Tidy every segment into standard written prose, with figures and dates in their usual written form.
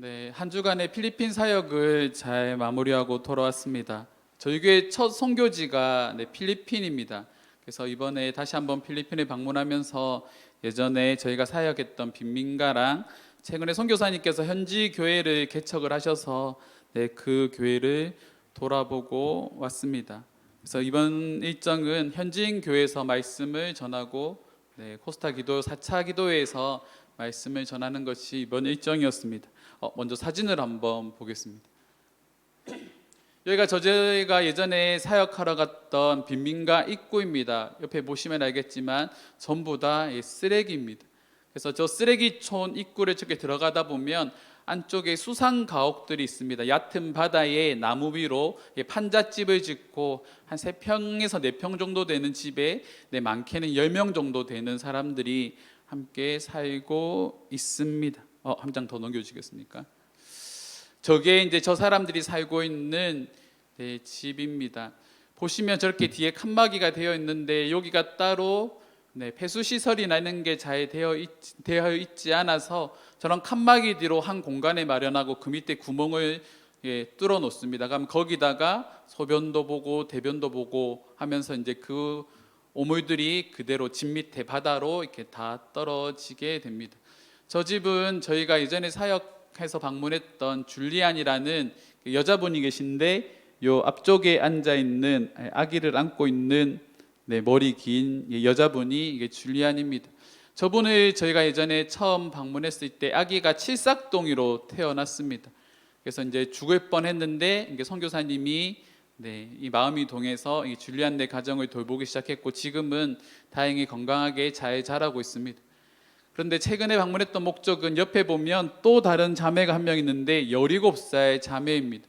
네, 한 주간의 필리핀 사역을 잘 마무리하고 돌아왔습니다. 저희 교회 첫 선교지가 필리핀입니다. 그래서 이번에 다시 한번 필리핀에 방문하면서 예전에 저희가 사역했던 빈민가랑 최근에 선교사님께서 현지 교회를 개척을 하셔서 그 교회를 돌아보고 왔습니다. 그래서 이번 일정은 현지인 교회에서 말씀을 전하고 코스타 기도 4차 기도회에서 말씀을 전하는 것이 이번 일정이었습니다. 먼저 사진을 한번 보겠습니다. 여기가 저희가 예전에 사역하러 갔던 빈민가 입구입니다. 옆에 보시면 알겠지만 전부 다 쓰레기입니다. 그래서 저 쓰레기촌 입구를 이렇게 들어가다 보면 안쪽에 수상 가옥들이 있습니다. 얕은 바다에 나무 위로 판잣집을 짓고 한 3평에서 4평 정도 되는 집에 많게는 10명 정도 되는 사람들이 함께 살고 있습니다. 한 장 더 넘겨주시겠습니까? 저게 이제 저 사람들이 살고 있는 집입니다. 보시면 저렇게 뒤에 칸막이가 되어 있는데 여기가 따로 폐수 시설이나 이런 게 잘 되어 있지 않아서 저런 칸막이 뒤로 한 공간에 마련하고 그 밑에 구멍을 뚫어 놓습니다. 그럼 거기다가 소변도 보고 대변도 보고 하면서 이제 그 오물들이 그대로 집 밑에 바다로 이렇게 다 떨어지게 됩니다. 저 집은 저희가 예전에 사역해서 방문했던 줄리안이라는 여자분이 계신데 요 앞쪽에 앉아 있는 아기를 안고 있는 머리 긴 여자분이 이게 줄리안입니다. 저분을 저희가 예전에 처음 방문했을 때 아기가 칠삭동이로 태어났습니다. 그래서 이제 죽을 뻔했는데 이게 선교사님이 이 마음이 동해서 이 줄리안 가정을 돌보기 시작했고 지금은 다행히 건강하게 잘 자라고 있습니다. 그런데 최근에 방문했던 목적은 옆에 보면 또 다른 자매가 한 명 있는데 17살 자매입니다.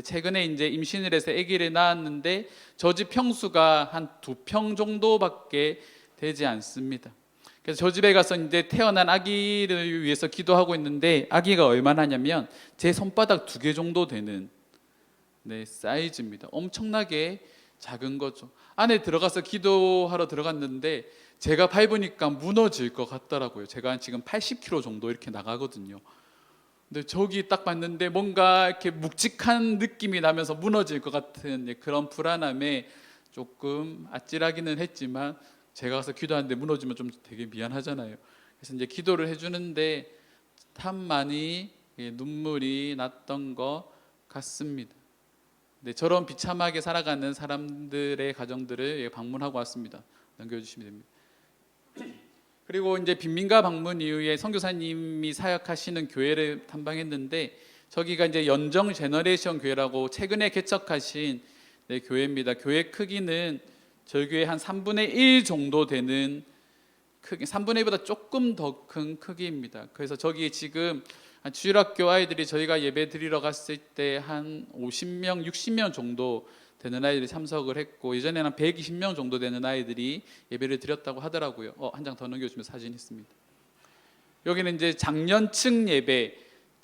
최근에 이제 임신을 해서 아기를 낳았는데 저 집 평수가 한 2평 정도밖에 되지 않습니다. 그래서 저 집에 가서 이제 태어난 아기를 위해서 기도하고 있는데 아기가 얼마나냐면 제 손바닥 2개 정도 되는 사이즈입니다. 엄청나게 작은 거죠. 안에 들어가서 기도하러 들어갔는데 제가 밟으니까 무너질 것 같더라고요. 제가 지금 80kg 정도 이렇게 나가거든요. 근데 저기 딱 봤는데 뭔가 이렇게 묵직한 느낌이 나면서 무너질 것 같은 그런 불안함에 조금 아찔하기는 했지만 제가 가서 기도하는데 무너지면 좀 되게 미안하잖아요. 그래서 이제 기도를 해주는데 참 많이 눈물이 났던 것 같습니다. 저런 비참하게 살아가는 사람들의 가정들을 방문하고 왔습니다. 넘겨주시면 됩니다. 그리고 이제 빈민가 방문 이후에 선교사님이 사역하시는 교회를 탐방했는데 저기가 이제 연정 제너레이션 교회라고 최근에 개척하신 교회입니다. 교회 크기는 저희 교회 한 3분의 1 정도 되는 크기, 3분의 1보다 조금 더 큰 크기입니다. 그래서 저기 지금 주일학교 아이들이 저희가 예배 드리러 갔을 때 한 50명, 60명 정도 되는 아이들이 참석을 했고 예전에는 120명 정도 되는 아이들이 예배를 드렸다고 하더라고요. 한 장 더 넘겨주시면 사진 있습니다. 여기는 이제 장년층 예배.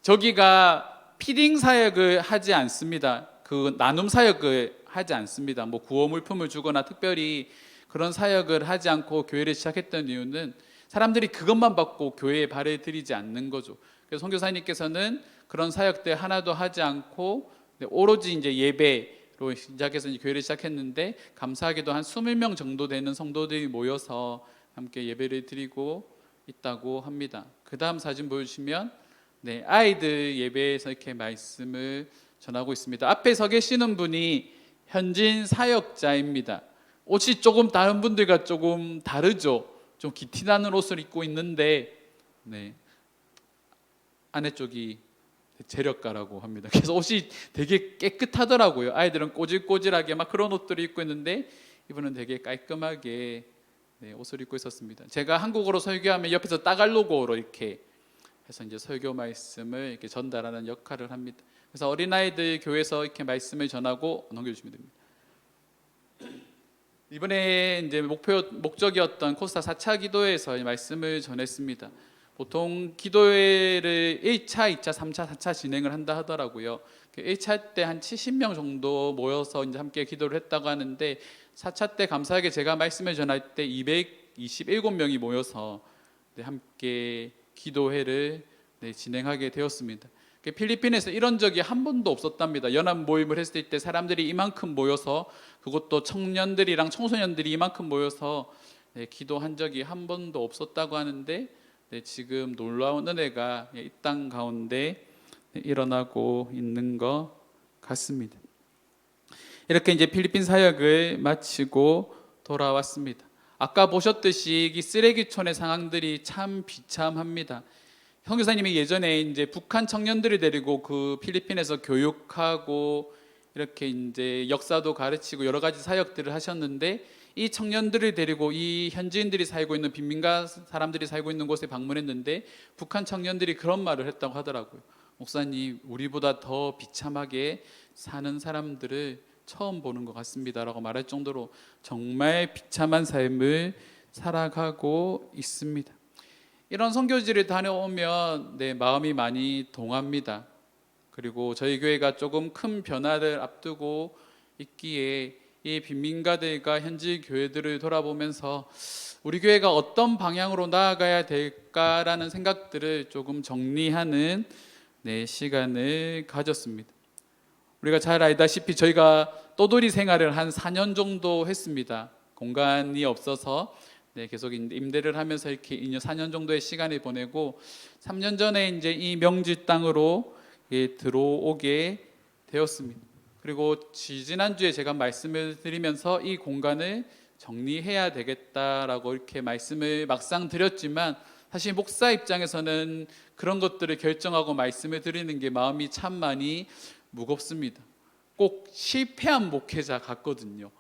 저기가 피딩 사역을 하지 않습니다. 그 나눔 사역을 하지 않습니다. 뭐 구호 물품을 주거나 특별히 그런 사역을 하지 않고 교회를 시작했던 이유는 사람들이 그것만 받고 교회에 발을 들이지 않는 거죠. 그래서 선교사님께서는 그런 사역들 하나도 하지 않고 오로지 이제 예배로 시작해서 이제 교회를 시작했는데 감사하게도 한 20명 정도 되는 성도들이 모여서 함께 예배를 드리고 있다고 합니다. 그 다음 사진 보여주시면 아이들 예배에서 이렇게 말씀을 전하고 있습니다. 앞에 서 계시는 분이 현지인 사역자입니다. 옷이 조금 다른 분들과 조금 다르죠. 좀 기티 나는 옷을 입고 있는데 안에 쪽이 재력가라고 합니다. 그래서 옷이 되게 깨끗하더라고요. 아이들은 꼬질꼬질하게 막 그런 옷들을 입고 있는데 이분은 되게 깔끔하게 옷을 입고 있었습니다. 제가 한국어로 설교하면 옆에서 따갈로그로 이렇게 해서 이제 설교 말씀을 이렇게 전달하는 역할을 합니다. 그래서 어린아이들 교회에서 이렇게 말씀을 전하고 넘겨주시면 됩니다. 이번에 이제 목적이었던 코스타 4차 기도회에서 말씀을 전했습니다. 보통 기도회를 1차, 2차, 3차, 4차 진행을 한다 하더라고요. 1차 때 한 70명 정도 모여서 이제 함께 기도를 했다고 하는데 4차 때 감사하게 제가 말씀을 전할 때 227명이 모여서 함께 기도회를 진행하게 되었습니다. 필리핀에서 이런 적이 한 번도 없었답니다. 연합 모임을 했을 때 사람들이 이만큼 모여서, 그것도 청년들이랑 청소년들이 이만큼 모여서 기도한 적이 한 번도 없었다고 하는데, 지금 놀라운 은혜가 이 땅 가운데 일어나고 있는 것 같습니다. 이렇게 이제 필리핀 사역을 마치고 돌아왔습니다. 아까 보셨듯이 이 쓰레기촌의 상황들이 참 비참합니다. 선교사님이 예전에 이제 북한 청년들을 데리고 그 필리핀에서 교육하고 이렇게 이제 역사도 가르치고 여러 가지 사역들을 하셨는데, 이 청년들을 데리고 이 현지인들이 살고 있는 빈민가 사람들이 살고 있는 곳에 방문했는데, 북한 청년들이 그런 말을 했다고 하더라고요. 목사님, 우리보다 더 비참하게 사는 사람들을 처음 보는 것 같습니다라고 말할 정도로 정말 비참한 삶을 살아가고 있습니다. 이런 선교지를 다녀오면 마음이 많이 동합니다. 그리고 저희 교회가 조금 큰 변화를 앞두고 있기에 이 빈민가들과 현지 교회들을 돌아보면서 우리 교회가 어떤 방향으로 나아가야 될까라는 생각들을 조금 정리하는 시간을 가졌습니다. 우리가 잘 알다시피 저희가 떠돌이 생활을 한 4년 정도 했습니다. 공간이 없어서 계속 임대를 하면서 이렇게 4년 정도의 시간을 보내고, 3년 전에 이제 이 명지 땅으로 들어오게 되었습니다. 그리고 지난주에 제가 말씀을 드리면서 이 공간을 정리해야 되겠다라고 이렇게 말씀을 막상 드렸지만, 사실 목사 입장에서는 그런 것들을 결정하고 말씀을 드리는 게 마음이 참 많이 무겁습니다. 꼭 실패한 목회자 같거든요.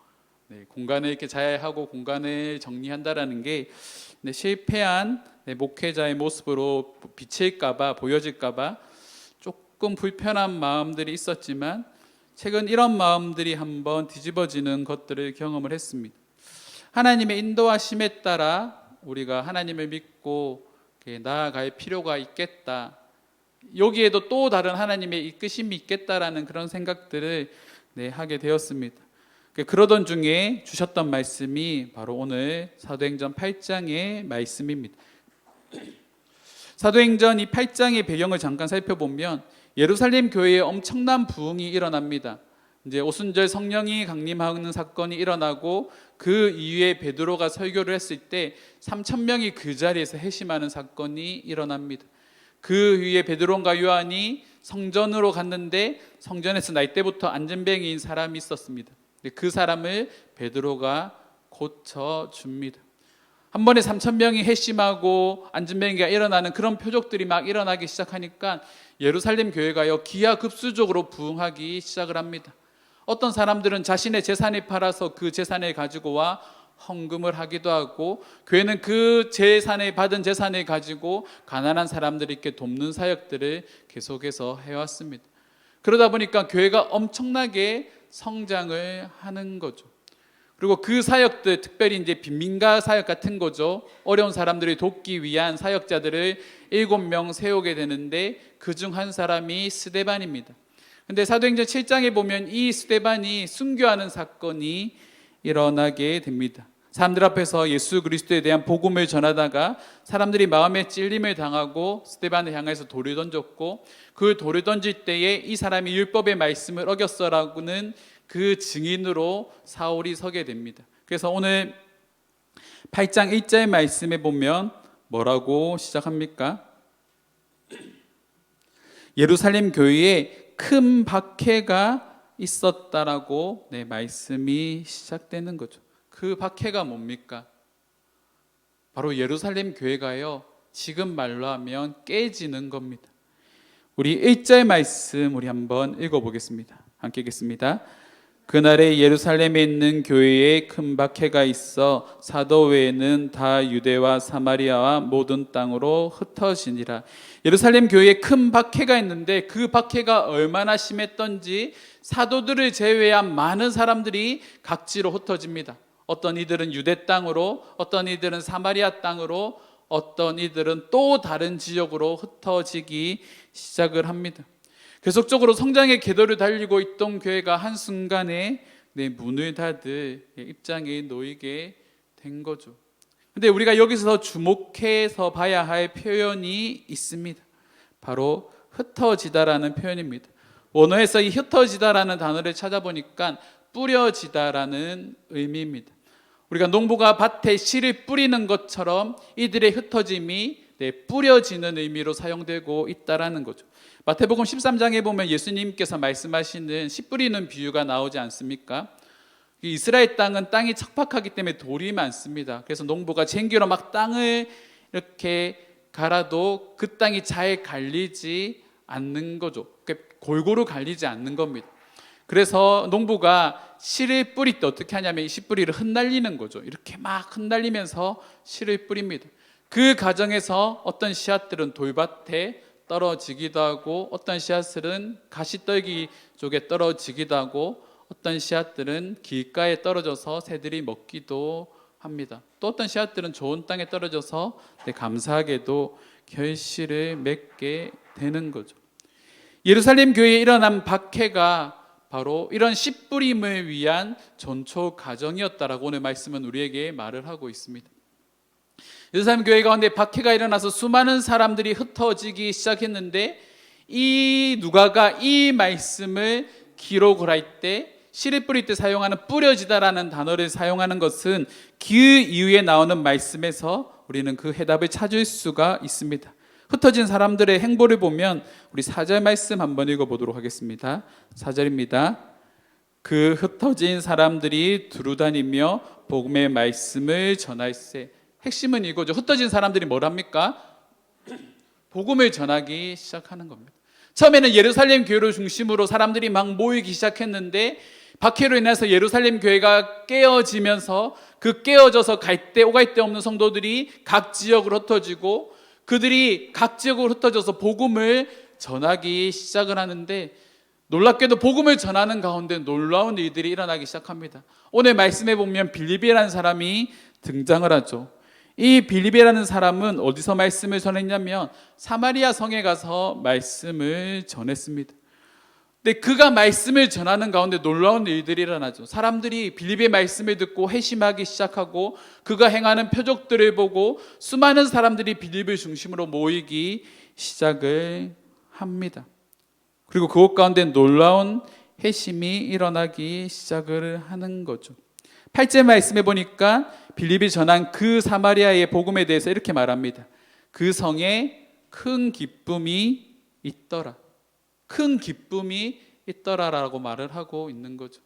공간을 이렇게 잘 하고 공간을 정리한다라는 게 실패한 목회자의 모습으로 비칠까봐, 보여질까봐 조금 불편한 마음들이 있었지만, 최근 이런 마음들이 한번 뒤집어지는 것들을 경험을 했습니다. 하나님의 인도하심에 따라 우리가 하나님을 믿고 나아갈 필요가 있겠다, 여기에도 또 다른 하나님의 이끄심이 있겠다라는 그런 생각들을 하게 되었습니다. 그러던 중에 주셨던 말씀이 바로 오늘 사도행전 8장의 말씀입니다. 사도행전 이 8장의 배경을 잠깐 살펴보면 예루살렘 교회에 엄청난 부흥이 일어납니다. 이제 오순절 성령이 강림하는 사건이 일어나고, 그 이후에 베드로가 설교를 했을 때 3,000명이 그 자리에서 회심하는 사건이 일어납니다. 그 위에 베드로와 요한이 성전으로 갔는데, 성전에서 날 때부터 안전뱅이인 사람이 있었습니다. 그 사람을 베드로가 고쳐줍니다. 한 번에 3,000명이 회심하고 안전뱅이가 일어나는 그런 표적들이 막 일어나기 시작하니까 예루살렘 교회가요 기하급수적으로 부흥하기 시작을 합니다. 어떤 사람들은 자신의 재산을 팔아서 그 재산을 가지고 와 헌금을 하기도 하고, 교회는 그 재산을 받은 재산을 가지고 가난한 사람들에게 돕는 사역들을 계속해서 해왔습니다. 그러다 보니까 교회가 엄청나게 성장을 하는 거죠. 그리고 그 사역들, 특별히 이제 빈민가 사역 같은 거죠. 어려운 사람들을 돕기 위한 사역자들을 7명 세우게 되는데, 그중 한 사람이 스데반입니다. 근데 사도행전 7장에 보면 이 스데반이 순교하는 사건이 일어나게 됩니다. 사람들 앞에서 예수 그리스도에 대한 복음을 전하다가 사람들이 마음에 찔림을 당하고 스데반을 향해서 돌을 던졌고, 그 돌을 던질 때에 이 사람이 율법의 말씀을 어겼어라고는 그 증인으로 사울이 서게 됩니다. 그래서 오늘 8장 1절 말씀에 보면 뭐라고 시작합니까? 예루살렘 교회에 큰 박해가 있었다라고 말씀이 시작되는 거죠. 그 박해가 뭡니까? 바로 예루살렘 교회가요 지금 말로 하면 깨지는 겁니다. 우리 1절 말씀 우리 한번 읽어보겠습니다. 함께 읽겠습니다. 그날에 예루살렘에 있는 교회에 큰 박해가 있어 사도 외에는 다 유대와 사마리아와 모든 땅으로 흩어지니라. 예루살렘 교회에 큰 박해가 있는데, 그 박해가 얼마나 심했던지 사도들을 제외한 많은 사람들이 각지로 흩어집니다. 어떤 이들은 유대 땅으로, 어떤 이들은 사마리아 땅으로, 어떤 이들은 또 다른 지역으로 흩어지기 시작을 합니다. 계속적으로 성장의 궤도를 달리고 있던 교회가 한순간에 문을 닫을 입장에 놓이게 된 거죠. 근데 우리가 여기서 주목해서 봐야 할 표현이 있습니다. 바로 흩어지다라는 표현입니다. 원어에서 이 흩어지다라는 단어를 찾아보니까 뿌려지다라는 의미입니다. 우리가 농부가 밭에 씨를 뿌리는 것처럼 이들의 흩어짐이 뿌려지는 의미로 사용되고 있다라는 거죠. 마태복음 13장에 보면 예수님께서 말씀하시는 씨 뿌리는 비유가 나오지 않습니까? 이스라엘 땅은 땅이 척박하기 때문에 돌이 많습니다. 그래서 농부가 쟁기로 막 땅을 이렇게 갈아도 그 땅이 잘 갈리지 않는 거죠. 골고루 갈리지 않는 겁니다. 그래서 농부가 씨를 뿌릴 때 어떻게 하냐면 이 씨뿌리를 흩날리는 거죠. 이렇게 막 흩날리면서 씨를 뿌립니다. 그 과정에서 어떤 씨앗들은 돌밭에 떨어지기도 하고 어떤 씨앗들은 가시떨기 쪽에 떨어지기도 하고 어떤 씨앗들은 길가에 떨어져서 새들이 먹기도 합니다. 또 어떤 씨앗들은 좋은 땅에 떨어져서 감사하게도 결실을 맺게 되는 거죠. 예루살렘 교회에 일어난 박해가 바로 이런 씨 뿌림을 위한 전초 과정이었다라고 오늘 말씀은 우리에게 말을 하고 있습니다. 예루살렘 교회 가운데 박해가 일어나서 수많은 사람들이 흩어지기 시작했는데 이 누가가 이 말씀을 기록을 할 때 씨를 뿌릴 때 사용하는 뿌려지다라는 단어를 사용하는 것은 그 이후에 나오는 말씀에서 우리는 그 해답을 찾을 수가 있습니다. 흩어진 사람들의 행보를 보면 우리 4절 말씀 한번 읽어보도록 하겠습니다. 4절입니다. 그 흩어진 사람들이 두루다니며 복음의 말씀을 전할세. 핵심은 이거죠. 흩어진 사람들이 뭘 합니까? 복음을 전하기 시작하는 겁니다. 처음에는 예루살렘 교회를 중심으로 사람들이 막 모이기 시작했는데 박해로 인해서 예루살렘 교회가 깨어지면서 그 깨어져서 갈 데 오갈 데 없는 성도들이 각 지역으로 흩어지고 그들이 각 지역으로 흩어져서 복음을 전하기 시작을 하는데 놀랍게도 복음을 전하는 가운데 놀라운 일들이 일어나기 시작합니다. 오늘 말씀에 보면 빌립이라는 사람이 등장을 하죠. 이 빌립이라는 사람은 어디서 말씀을 전했냐면 사마리아 성에 가서 말씀을 전했습니다. 근데 그가 말씀을 전하는 가운데 놀라운 일들이 일어나죠. 사람들이 빌립의 말씀을 듣고 회심하기 시작하고 그가 행하는 표적들을 보고 수많은 사람들이 빌립을 중심으로 모이기 시작을 합니다. 그리고 그곳 가운데 놀라운 회심이 일어나기 시작을 하는 거죠. 8절 말씀해 보니까 빌립이 전한 그 사마리아의 복음에 대해서 이렇게 말합니다. 그 성에 큰 기쁨이 있더라. 큰 기쁨이 있더라라고 말을 하고 있는 거죠.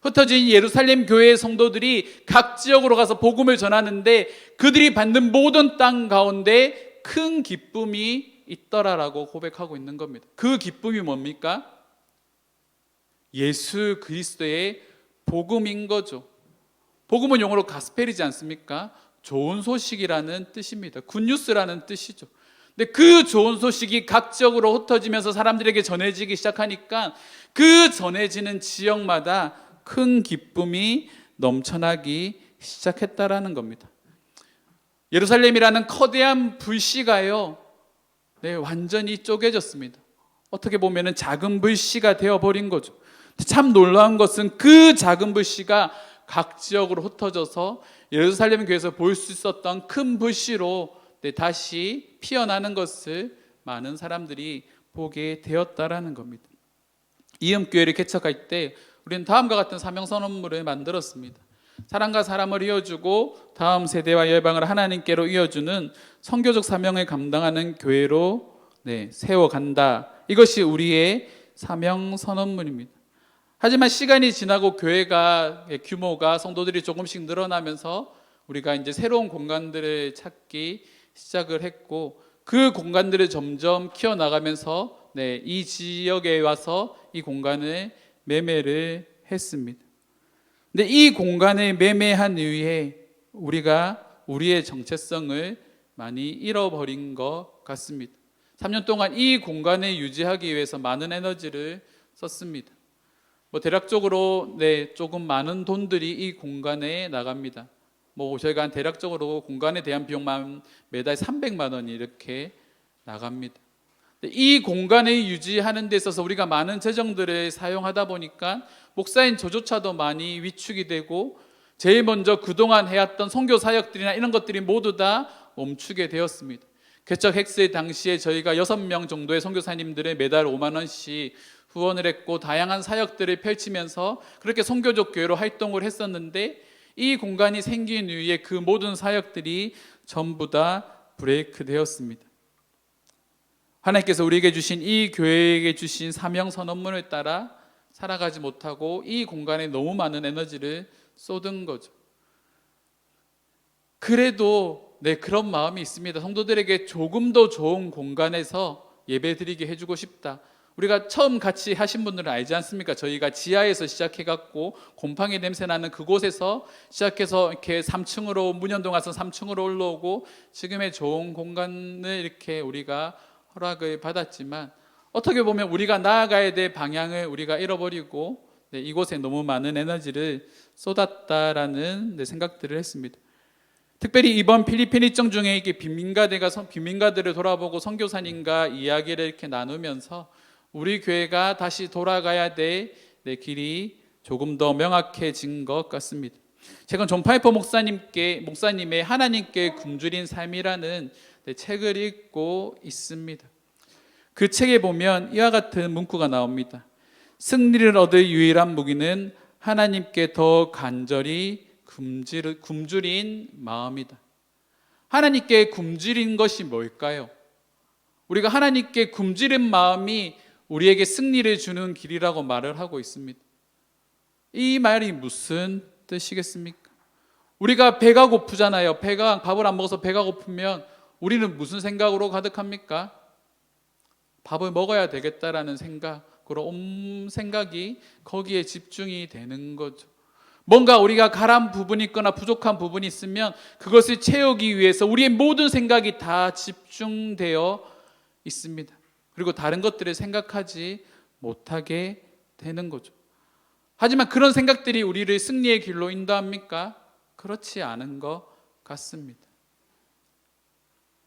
흩어진 예루살렘 교회의 성도들이 각 지역으로 가서 복음을 전하는데 그들이 받는 모든 땅 가운데 큰 기쁨이 있더라라고 고백하고 있는 겁니다. 그 기쁨이 뭡니까? 예수 그리스도의 복음인 거죠. 복음은 영어로 가스펠이지 않습니까? 좋은 소식이라는 뜻입니다. 굿뉴스라는 뜻이죠. 근데 그 좋은 소식이 각 지역으로 흩어지면서 사람들에게 전해지기 시작하니까 그 전해지는 지역마다 큰 기쁨이 넘쳐나기 시작했다라는 겁니다. 예루살렘이라는 거대한 불씨가요, 완전히 쪼개졌습니다. 어떻게 보면 작은 불씨가 되어버린 거죠. 참 놀라운 것은 그 작은 불씨가 각 지역으로 흩어져서 예루살렘 교회에서 볼 수 있었던 큰 불씨로 다시 피어나는 것을 많은 사람들이 보게 되었다라는 겁니다. 이음교회를 개척할 때 우리는 다음과 같은 사명선언문을 만들었습니다. 사람과 사람을 이어주고 다음 세대와 열방을 하나님께로 이어주는 선교적 사명을 감당하는 교회로 세워간다. 이것이 우리의 사명선언문입니다. 하지만 시간이 지나고 교회가 규모가 성도들이 조금씩 늘어나면서 우리가 이제 새로운 공간들을 찾기 시작을 했고 그 공간들을 점점 키워나가면서 이 지역에 와서 이 공간을 매매를 했습니다. 근데 이 공간을 매매한 이후에 우리가 우리의 정체성을 많이 잃어버린 것 같습니다. 3년 동안 이 공간을 유지하기 위해서 많은 에너지를 썼습니다. 대략적으로 조금 많은 돈들이 이 공간에 나갑니다. 저희가 대략적으로 공간에 대한 비용만 매달 300만 원이 이렇게 나갑니다. 이 공간을 유지하는 데 있어서 우리가 많은 재정들을 사용하다 보니까 목사인 저조차도 많이 위축이 되고 제일 먼저 그동안 해왔던 선교 사역들이나 이런 것들이 모두 다 멈추게 되었습니다. 개척 헥스 당시에 저희가 6명 정도의 선교사님들이 매달 5만 원씩 후원을 했고 다양한 사역들을 펼치면서 그렇게 선교적 교회로 활동을 했었는데, 이 공간이 생긴 이후에 그 모든 사역들이 전부 다 브레이크 되었습니다. 하나님께서 우리에게 주신 이 교회에게 주신 사명 선언문을 따라 살아가지 못하고 이 공간에 너무 많은 에너지를 쏟은 거죠. 그래도 그런 마음이 있습니다. 성도들에게 조금 더 좋은 공간에서 예배드리게 해주고 싶다. 우리가 처음 같이 하신 분들은 알지 않습니까? 저희가 지하에서 시작해갖고 곰팡이 냄새 나는 그곳에서 시작해서 이렇게 3층으로 문현동 가서 3층으로 올라오고 지금의 좋은 공간을 이렇게 우리가 허락을 받았지만, 어떻게 보면 우리가 나아가야 될 방향을 우리가 잃어버리고 이곳에 너무 많은 에너지를 쏟았다라는 생각들을 했습니다. 특별히 이번 필리핀 일정 중에 이게 빈민가들을 돌아보고 선교사님과 이야기를 이렇게 나누면서 우리 교회가 다시 돌아가야 될 길이 조금 더 명확해진 것 같습니다. 최근 존 파이퍼 목사님의 하나님께 굶주린 삶이라는 책을 읽고 있습니다. 그 책에 보면 이와 같은 문구가 나옵니다. 승리를 얻을 유일한 무기는 하나님께 더 간절히 굶주린 마음이다. 하나님께 굶주린 것이 뭘까요? 우리가 하나님께 굶주린 마음이 우리에게 승리를 주는 길이라고 말을 하고 있습니다. 이 말이 무슨 뜻이겠습니까? 우리가 배가 고프잖아요. 밥을 안 먹어서 배가 고프면 우리는 무슨 생각으로 가득합니까? 밥을 먹어야 되겠다라는 생각으로 온 생각이 거기에 집중이 되는 거죠. 뭔가 우리가 가란 부분이 있거나 부족한 부분이 있으면 그것을 채우기 위해서 우리의 모든 생각이 다 집중되어 있습니다. 그리고 다른 것들을 생각하지 못하게 되는 거죠. 하지만 그런 생각들이 우리를 승리의 길로 인도합니까? 그렇지 않은 것 같습니다.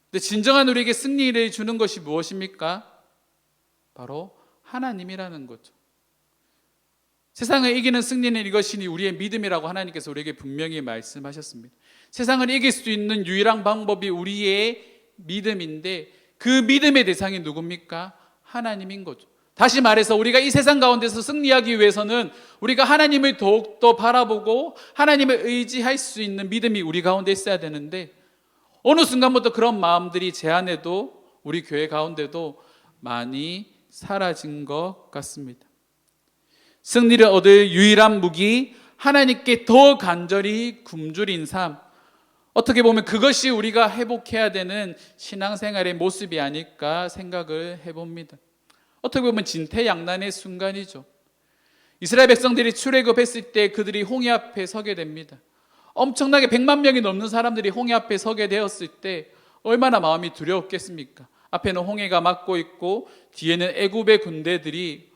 근데 진정한 우리에게 승리를 주는 것이 무엇입니까? 바로 하나님이라는 거죠. 세상을 이기는 승리는 이것이니 우리의 믿음이라고 하나님께서 우리에게 분명히 말씀하셨습니다. 세상을 이길 수 있는 유일한 방법이 우리의 믿음인데, 그 믿음의 대상이 누굽니까? 하나님인 거죠. 다시 말해서 우리가 이 세상 가운데서 승리하기 위해서는 우리가 하나님을 더욱더 바라보고 하나님을 의지할 수 있는 믿음이 우리 가운데 있어야 되는데, 어느 순간부터 그런 마음들이 제 안에도 우리 교회 가운데도 많이 사라진 것 같습니다. 승리를 얻을 유일한 무기, 하나님께 더 간절히 굶주린 삶, 어떻게 보면 그것이 우리가 회복해야 되는 신앙생활의 모습이 아닐까 생각을 해봅니다. 어떻게 보면 진퇴양난의 순간이죠. 이스라엘 백성들이 출애굽했을 때 그들이 홍해 앞에 서게 됩니다. 엄청나게 100만 명이 넘는 사람들이 홍해 앞에 서게 되었을 때 얼마나 마음이 두려웠겠습니까? 앞에는 홍해가 막고 있고 뒤에는 애굽의 군대들이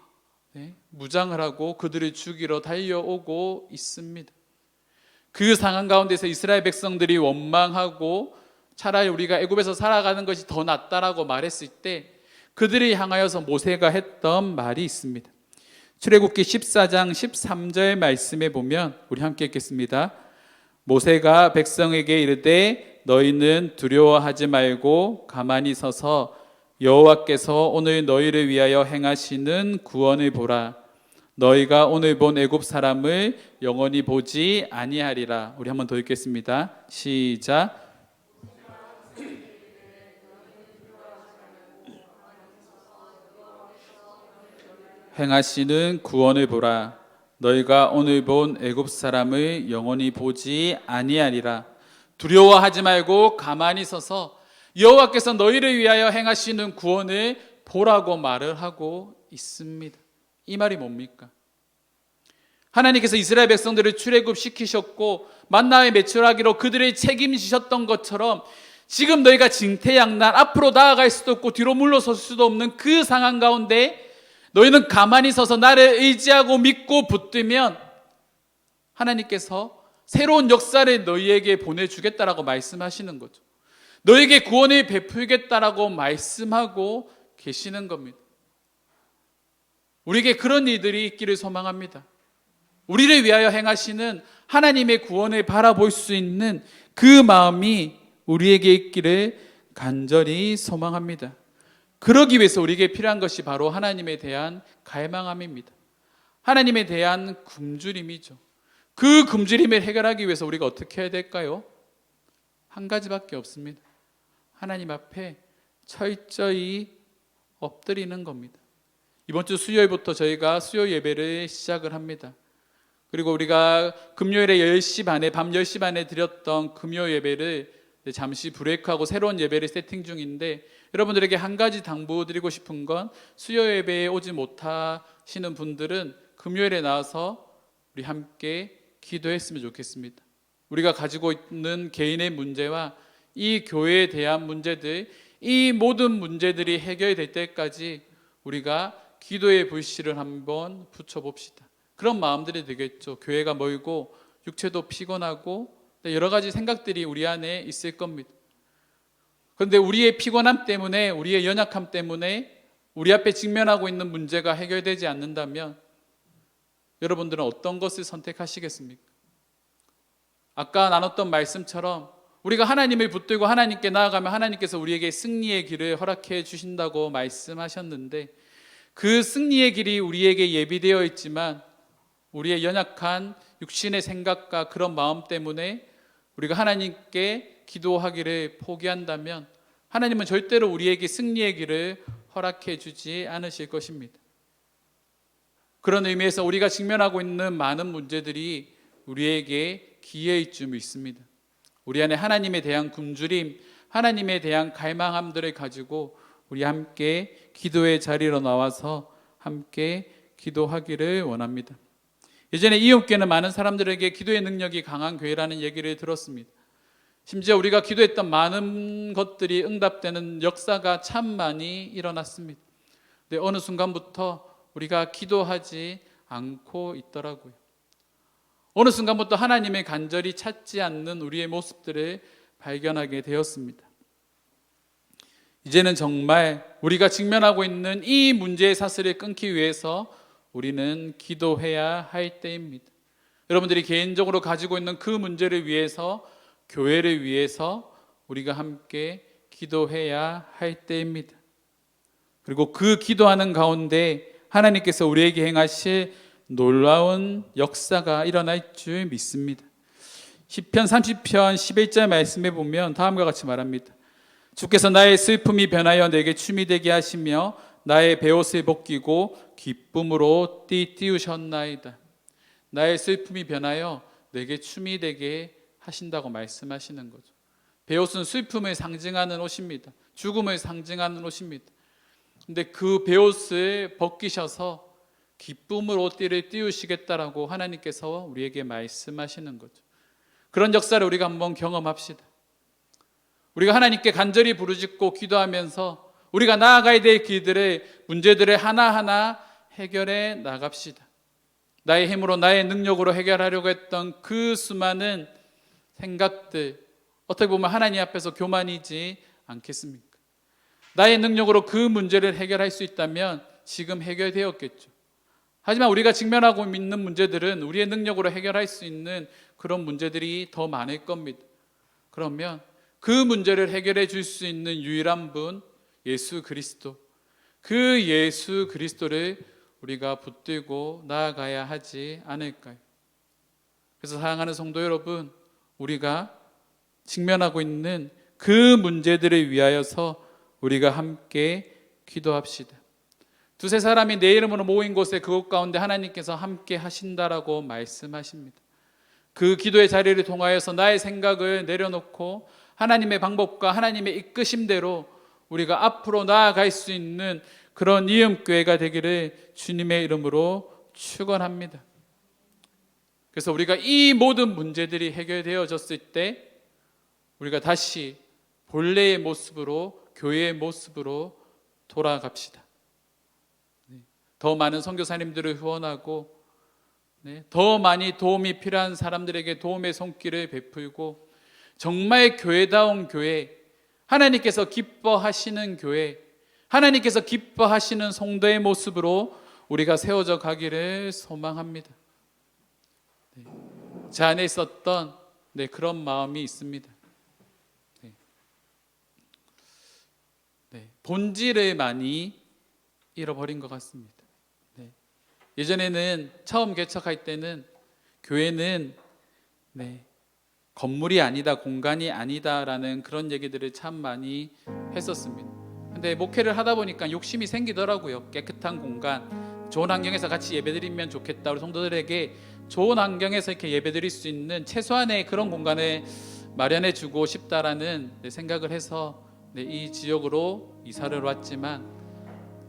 무장을 하고 그들을 죽이러 달려오고 있습니다. 그 상황 가운데서 이스라엘 백성들이 원망하고 차라리 우리가 애굽에서 살아가는 것이 더 낫다라고 말했을 때 그들이 향하여서 모세가 했던 말이 있습니다. 출애굽기 14장 13절 말씀에 보면 우리 함께 읽겠습니다. 모세가 백성에게 이르되 너희는 두려워하지 말고 가만히 서서 여호와께서 오늘 너희를 위하여 행하시는 구원을 보라. 너희가 오늘 본 애굽 사람을 영원히 보지 아니하리라. 우리 한번 더 읽겠습니다. 시작. 행하시는 구원을 보라. 너희가 오늘 본 애굽 사람을 영원히 보지 아니하리라. 두려워하지 말고 가만히 서서 여호와께서 너희를 위하여 행하시는 구원을 보라고 말을 하고 있습니다. 이 말이 뭡니까? 하나님께서 이스라엘 백성들을 출애굽시키셨고 만나에 매출하기로 그들을 책임지셨던 것처럼 지금 너희가 진퇴양난, 앞으로 나아갈 수도 없고 뒤로 물러설 수도 없는 그 상황 가운데 너희는 가만히 서서 나를 의지하고 믿고 붙들면 하나님께서 새로운 역사를 너희에게 보내주겠다라고 말씀하시는 거죠. 너희에게 구원을 베풀겠다라고 말씀하고 계시는 겁니다. 우리에게 그런 일들이 있기를 소망합니다. 우리를 위하여 행하시는 하나님의 구원을 바라볼 수 있는 그 마음이 우리에게 있기를 간절히 소망합니다. 그러기 위해서 우리에게 필요한 것이 바로 하나님에 대한 갈망함입니다. 하나님에 대한 굶주림이죠. 그 굶주림을 해결하기 위해서 우리가 어떻게 해야 될까요? 한 가지밖에 없습니다. 하나님 앞에 철저히 엎드리는 겁니다. 이번 주 수요일부터 저희가 수요 예배를 시작을 합니다. 그리고 우리가 금요일에 10시 반에 밤 10시 반에 드렸던 금요 예배를 잠시 브레이크하고 새로운 예배를 세팅 중인데, 여러분들에게 한 가지 당부드리고 싶은 건 수요 예배에 오지 못하시는 분들은 금요일에 나와서 우리 함께 기도했으면 좋겠습니다. 우리가 가지고 있는 개인의 문제와 이 교회에 대한 문제들, 이 모든 문제들이 해결될 때까지 우리가 기도의 불씨를 한번 붙여봅시다. 그런 마음들이 되겠죠. 교회가 멀고 육체도 피곤하고 여러 가지 생각들이 우리 안에 있을 겁니다. 그런데 우리의 피곤함 때문에, 우리의 연약함 때문에 우리 앞에 직면하고 있는 문제가 해결되지 않는다면 여러분들은 어떤 것을 선택하시겠습니까? 아까 나눴던 말씀처럼 우리가 하나님을 붙들고 하나님께 나아가면 하나님께서 우리에게 승리의 길을 허락해 주신다고 말씀하셨는데, 그 승리의 길이 우리에게 예비되어 있지만 우리의 연약한 육신의 생각과 그런 마음 때문에 우리가 하나님께 기도하기를 포기한다면 하나님은 절대로 우리에게 승리의 길을 허락해 주지 않으실 것입니다. 그런 의미에서 우리가 직면하고 있는 많은 문제들이 우리에게 기회일 줄 믿습니다. 우리 안에 하나님에 대한 굶주림, 하나님에 대한 갈망함들을 가지고 우리 함께 기도의 자리로 나와서 함께 기도하기를 원합니다. 예전에 이웃교회는 많은 사람들에게 기도의 능력이 강한 교회라는 얘기를 들었습니다. 심지어 우리가 기도했던 많은 것들이 응답되는 역사가 참 많이 일어났습니다. 근데 어느 순간부터 우리가 기도하지 않고 있더라고요. 어느 순간부터 하나님의 간절히 찾지 않는 우리의 모습들을 발견하게 되었습니다. 이제는 정말 우리가 직면하고 있는 이 문제의 사슬을 끊기 위해서 우리는 기도해야 할 때입니다. 여러분들이 개인적으로 가지고 있는 그 문제를 위해서, 교회를 위해서 우리가 함께 기도해야 할 때입니다. 그리고 그 기도하는 가운데 하나님께서 우리에게 행하실 놀라운 역사가 일어날 줄 믿습니다. 시편 30편 11절 말씀에 보면 다음과 같이 말합니다. 주께서 나의 슬픔이 변하여 내게 춤이 되게 하시며 나의 베옷을 벗기고 기쁨으로 띠우셨나이다. 나의 슬픔이 변하여 내게 춤이 되게 하신다고 말씀하시는 거죠. 베옷은 슬픔을 상징하는 옷입니다. 죽음을 상징하는 옷입니다. 근데 그 베옷을 벗기셔서 기쁨으로 띠를 띄우시겠다라고 하나님께서 우리에게 말씀하시는 거죠. 그런 역사를 우리가 한번 경험합시다. 우리가 하나님께 간절히 부르짖고 기도하면서 우리가 나아가야 될 길들의 문제들을 하나하나 해결해 나갑시다. 나의 힘으로, 나의 능력으로 해결하려고 했던 그 수많은 생각들, 어떻게 보면 하나님 앞에서 교만이지 않겠습니까? 나의 능력으로 그 문제를 해결할 수 있다면 지금 해결되었겠죠. 하지만 우리가 직면하고 있는 문제들은 우리의 능력으로 해결할 수 있는 그런 문제들이 더 많을 겁니다. 그러면 그 문제를 해결해 줄 수 있는 유일한 분, 예수 그리스도, 그 예수 그리스도를 우리가 붙들고 나아가야 하지 않을까요? 그래서 사랑하는 성도 여러분, 우리가 직면하고 있는 그 문제들을 위하여서 우리가 함께 기도합시다. 두세 사람이 내 이름으로 모인 곳에 그곳 가운데 하나님께서 함께 하신다라고 말씀하십니다. 그 기도의 자리를 통하여서 나의 생각을 내려놓고 하나님의 방법과 하나님의 이끄심대로 우리가 앞으로 나아갈 수 있는 그런 이음교회가 되기를 주님의 이름으로 축원합니다. 그래서 우리가 이 모든 문제들이 해결되어졌을 때 우리가 다시 본래의 모습으로, 교회의 모습으로 돌아갑시다. 더 많은 선교사님들을 후원하고 더 많이 도움이 필요한 사람들에게 도움의 손길을 베풀고 정말 교회다운 교회, 하나님께서 기뻐하시는 교회, 하나님께서 기뻐하시는 성도의 모습으로 우리가 세워져 가기를 소망합니다. 제 안에 있었던 그런 마음이 있습니다. 본질을 많이 잃어버린 것 같습니다. 네. 예전에는 처음 개척할 때는 교회는 건물이 아니다, 공간이 아니다라는 그런 얘기들을 참 많이 했었습니다. 근데 목회를 하다 보니까 욕심이 생기더라고요. 깨끗한 공간, 좋은 환경에서 같이 예배드리면 좋겠다. 우리 성도들에게 좋은 환경에서 이렇게 예배드릴 수 있는 최소한의 그런 공간을 마련해 주고 싶다라는 생각을 해서 이 지역으로 이사를 왔지만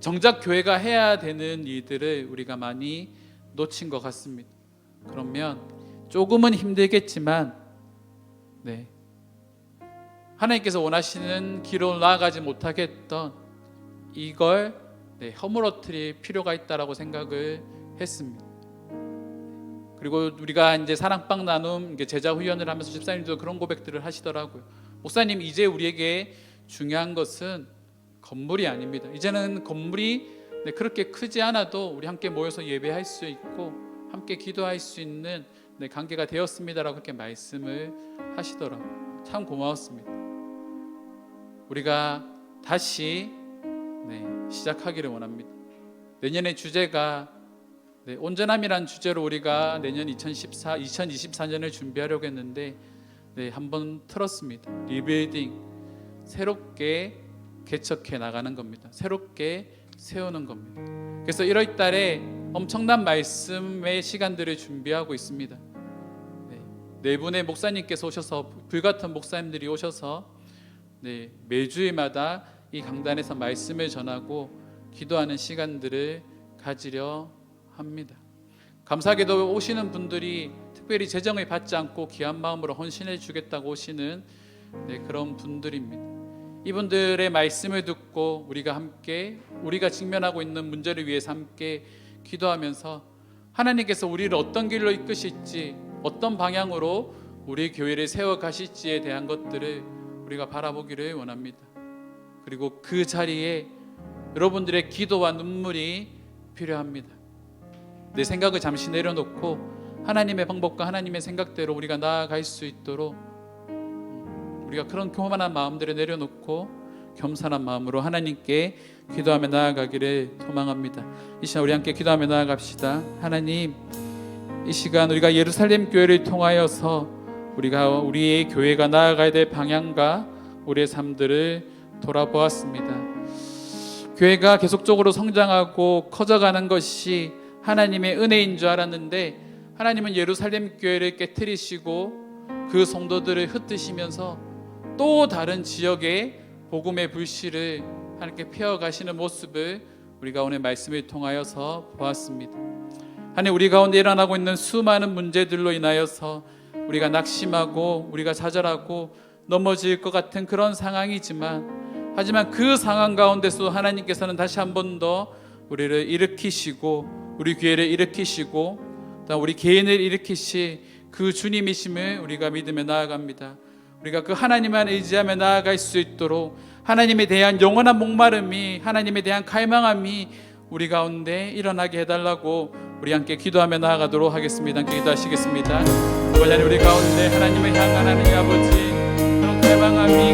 정작 교회가 해야 되는 일들을 우리가 많이 놓친 것 같습니다. 그러면 조금은 힘들겠지만 하나님께서 원하시는 길로 나아가지 못하게 했던 이걸 허물어뜨릴 필요가 있다라고 생각을 했습니다. 그리고 우리가 이제 사랑방 나눔 제자 훈련을 하면서 집사님도 그런 고백들을 하시더라고요. 목사님, 이제 우리에게 중요한 것은 건물이 아닙니다. 이제는 건물이 그렇게 크지 않아도 우리 함께 모여서 예배할 수 있고 함께 기도할 수 있는 관계가 되었습니다라고 그렇게 말씀을 하시더라고요. 참 고마웠습니다. 우리가 다시 시작하기를 원합니다. 내년의 주제가 온전함이란 주제로 우리가 내년 2024년을 준비하려고 했는데 한번 틀었습니다. 리빌딩, 새롭게 개척해 나가는 겁니다. 새롭게 세우는 겁니다. 그래서 1월 달에 엄청난 말씀의 시간들을 준비하고 있습니다. 네 분의 목사님께서 오셔서, 불같은 목사님들이 오셔서 매주일마다 이 강단에서 말씀을 전하고 기도하는 시간들을 가지려 합니다. 감사하게도 오시는 분들이 특별히 재정을 받지 않고 귀한 마음으로 헌신해 주겠다고 오시는 그런 분들입니다. 이분들의 말씀을 듣고 우리가 직면하고 있는 문제를 위해서 함께 기도하면서 하나님께서 우리를 어떤 길로 이끄실지, 어떤 방향으로 우리 교회를 세워 가실지에 대한 것들을 우리가 바라보기를 원합니다. 그리고 그 자리에 여러분들의 기도와 눈물이 필요합니다. 내 생각을 잠시 내려놓고 하나님의 방법과 하나님의 생각대로 우리가 나아갈 수 있도록 우리가 그런 교만한 마음들을 내려놓고 겸손한 마음으로 하나님께 기도하며 나아가기를 소망합니다. 이 시간 우리 함께 기도하며 나아갑시다. 하나님, 이 시간 우리가 예루살렘 교회를 통하여서 우리의 교회가 나아가야 될 방향과 우리의 삶들을 돌아보았습니다. 교회가 계속적으로 성장하고 커져가는 것이 하나님의 은혜인 줄 알았는데 하나님은 예루살렘 교회를 깨트리시고 그 성도들을 흩으시면서 또 다른 지역에 복음의 불씨를 하나님께 피워가시는 모습을 우리가 오늘 말씀을 통하여서 보았습니다. 하나님, 우리 가운데 일어나고 있는 수많은 문제들로 인하여서 우리가 낙심하고 우리가 좌절하고 넘어질 것 같은 그런 상황이지만, 하지만 그 상황 가운데서 하나님께서는 다시 한 번 더 우리를 일으키시고 우리 교회를 일으키시고 또 우리 개인을 일으키실 그 주님이심을 우리가 믿으며 나아갑니다. 우리가 그 하나님만 의지하며 나아갈 수 있도록 하나님에 대한 영원한 목마름이, 하나님에 대한 갈망함이 우리 가운데 일어나게 해달라고 우리 함께 기도하며 나아가도록 하겠습니다. 함께 기도하시겠습니다. 아버지 하나님, 우리 가운데 하나님을 향한 하나님 아버지 그런 갈망함이